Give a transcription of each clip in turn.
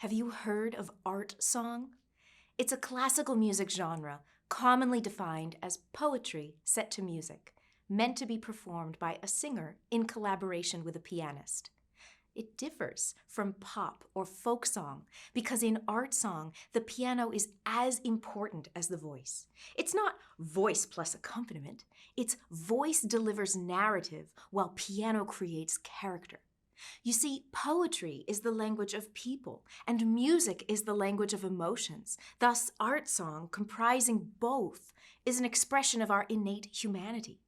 Have you heard of art song? It's a classical music genre, commonly defined as poetry set to music, meant to be performed by a singer in collaboration with a pianist. It differs from pop or folk song because in art song, the piano is as important as the voice. It's not voice plus accompaniment. It's voice delivers narrative while piano creates character. You see, poetry is the language of people, and music is the language of emotions. Thus, art song, comprising both, is an expression of our innate humanity.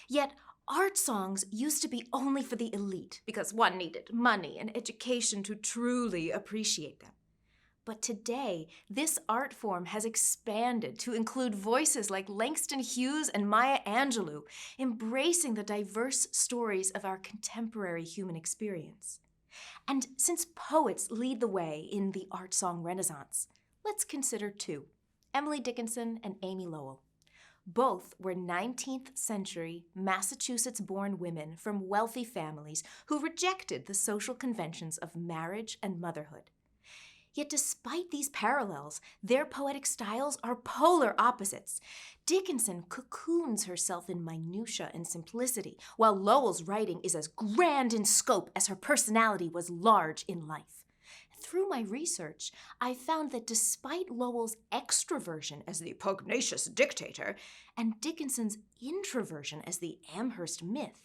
Yet, art songs used to be only for the elite because one needed money and education to truly appreciate them. But today, this art form has expanded to include voices like Langston Hughes and Maya Angelou, embracing the diverse stories of our contemporary human experience. And since poets lead the way in the art song renaissance, let's consider two, Emily Dickinson and Amy Lowell. Both were 19th century Massachusetts-born women from wealthy families who rejected the social conventions of marriage and motherhood. Yet despite these parallels, their poetic styles are polar opposites. Dickinson cocoons herself in minutiae and simplicity, while Lowell's writing is as grand in scope as her personality was large in life. Through my research, I found that despite Lowell's extroversion as the pugnacious dictator and Dickinson's introversion as the Amherst myth,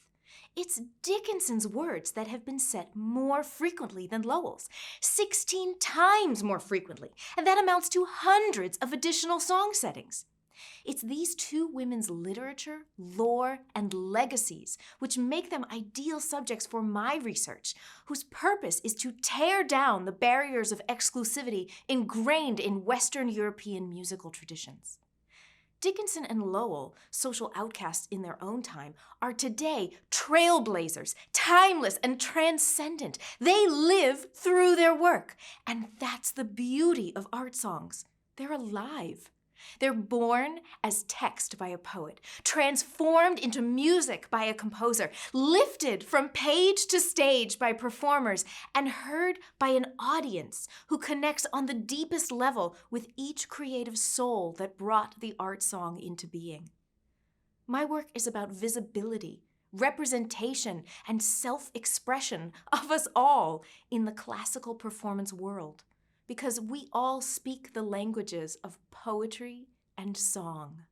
it's Dickinson's words that have been set more frequently than Lowell's, 16 times more frequently, and that amounts to hundreds of additional song settings. It's these two women's literature, lore, and legacies which make them ideal subjects for my research, whose purpose is to tear down the barriers of exclusivity ingrained in Western European musical traditions. Dickinson and Lowell, social outcasts in their own time, are today trailblazers, timeless and transcendent. They live through their work. And that's the beauty of art songs. They're alive. They're born as text by a poet, transformed into music by a composer, lifted from page to stage by performers, and heard by an audience who connects on the deepest level with each creative soul that brought the art song into being. My work is about visibility, representation, and self-expression of us all in the classical performance world, because we all speak the languages of poetry and song.